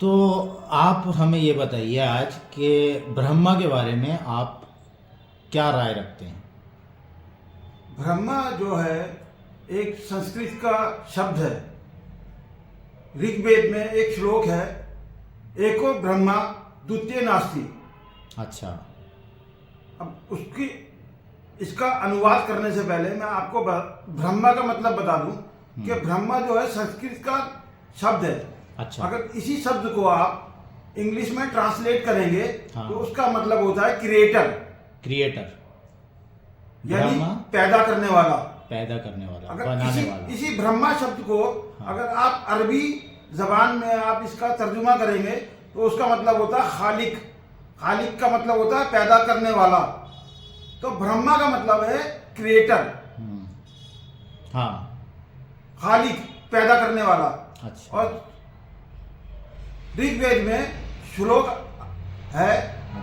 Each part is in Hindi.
तो आप हमें ये बताइए आज कि ब्रह्मा के बारे में आप क्या राय रखते हैं। ब्रह्मा जो है एक संस्कृत का शब्द है। ऋग्वेद में एक श्लोक है, एको ब्रह्मा द्वितीय नास्ति। अच्छा। अब इसका अनुवाद करने से पहले मैं आपको ब्रह्मा का मतलब बता दूं कि ब्रह्मा जो है संस्कृत का शब्द है। अच्छा। अगर इसी शब्द को आप इंग्लिश में ट्रांसलेट करेंगे हाँ। तो उसका मतलब होता है क्रिएटर, क्रिएटर यानी ब्रह्मा पैदा करने वाला, पैदा करने वाला, अगर बनाने वाला। इसी ब्रह्मा शब्द को अगर आप अरबी जबान में आप इसका तर्जुमा करेंगे तो उसका मतलब होता है खालिक। खालिक का मतलब होता है पैदा करने वाला। तो ब्रह्मा का मतलब है क्रिएटर, हाँ, खालिक, पैदा करने वाला। अच्छा। और ऋग्वेद में श्लोक है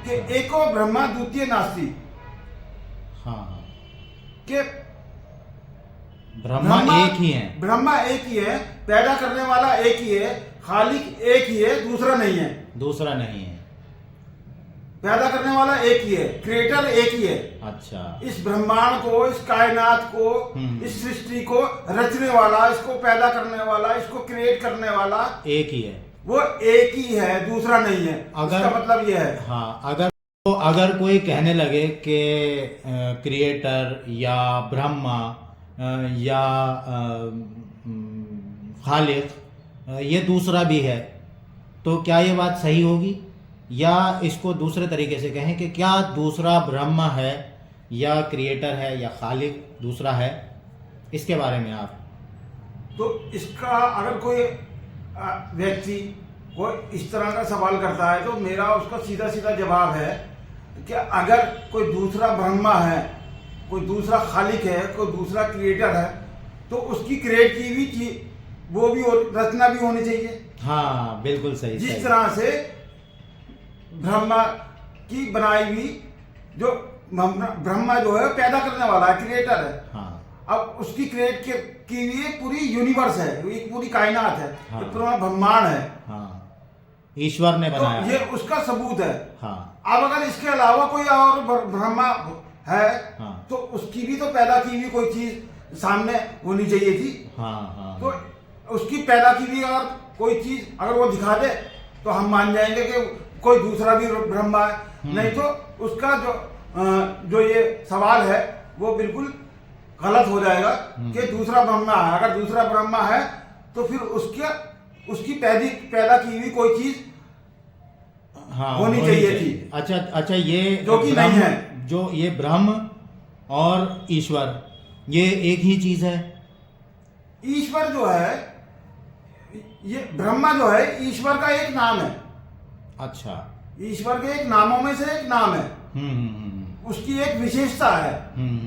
कि एको ब्रह्मा द्वितीय नास्ति, हाँ हाँ, कि ब्रह्मा एक ही है। ब्रह्मा एक ही है, पैदा करने वाला एक ही है, खालिक एक ही है, दूसरा नहीं है। दूसरा नहीं है। पैदा करने वाला एक ही है, क्रिएटर एक ही है। अच्छा। इस ब्रह्मांड को, इस कायनात को, इस सृष्टि को रचने वाला, इसको पैदा करने वाला, इसको क्रिएट करने वाला एक ही है, वो एक ही है, दूसरा नहीं है। अगर इसका मतलब यह है। हाँ, अगर कोई कहने लगे कि क्रिएटर या ब्रह्मा या खालिक ये दूसरा भी है, तो क्या ये बात सही होगी? या इसको दूसरे तरीके से कहें कि क्या दूसरा ब्रह्मा है या क्रिएटर है या खालिक दूसरा है? इसके बारे में आप। तो इसका अगर कोई व्यक्ति कोई इस तरह का सवाल करता है तो मेरा उसका सीधा सीधा जवाब है कि अगर कोई दूसरा ब्रह्मा है, कोई दूसरा खालिक है, कोई दूसरा क्रिएटर है, तो उसकी क्रिएट की हुई चीज वो भी रचना भी होनी चाहिए। हाँ, बिल्कुल सही। जिस तरह से ब्रह्मा की बनाई हुई जो ब्रह्मा जो है पैदा करने वाला है, क्रिएटर है। हाँ। अब उसकी क्रिएट की हुई पूरी यूनिवर्स है, एक पूरी कायनात है, हाँ। एक पूरा ब्रह्मांड है। हाँ, ईश्वर ने बनाया। तो ये उसका सबूत है। हाँ। अब अगर इसके अलावा कोई और ब्रह्मा है, हाँ। तो उसकी भी तो पैदा की हुई कोई चीज सामने होनी चाहिए थी। हाँ हाँ। तो उसकी पैदा की हुई अगर कोई चीज अगर वो दिखा दे तो हम मान जाएंगे कि कोई दूसरा भी ब्रह्मा है। नहीं तो उसका जो ये सवाल है वो बिल्कुल गलत हो जाएगा कि दूसरा ब्रह्मा है। अगर दूसरा ब्रह्मा है तो फिर उसकी पैदा की हुई कोई चीज हाँ, होनी चाहिए थी। अच्छा अच्छा, ये जो कि नहीं है। जो ये ब्रह्म और ईश्वर ये एक ही चीज है। ईश्वर जो है, ये ब्रह्मा जो है ईश्वर का एक नाम है। अच्छा। ईश्वर के एक नामों में से एक नाम है। उसकी एक विशेषता है,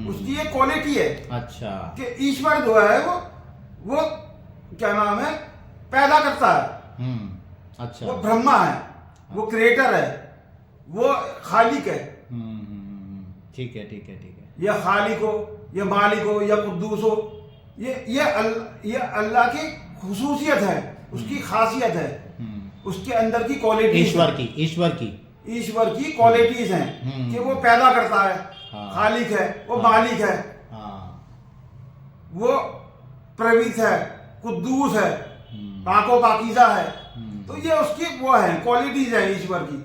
उसकी एक क्वालिटी है। अच्छा। कि ईश्वर जो है वो क्या नाम है, पैदा करता है। अच्छा। वो ब्रह्मा है, वो क्रिएटर है, वो खालिक है। ठीक है ठीक है ठीक है। या खालिक हो, या मालिक हो, या कुद्दूस हो, ये अल्लाह की खुसूसियत है, उसकी खासियत है, उसके अंदर की क्वालिटी, ईश्वर की क्वालिटीज हैं कि वो पैदा करता है। हाँ। खालिक है, वो मालिक है। हाँ। वो प्रवीत है, कुद्दूस है, पाको पाकीज़ा है। तो ये उसकी वो है, क्वालिटीज है ईश्वर की।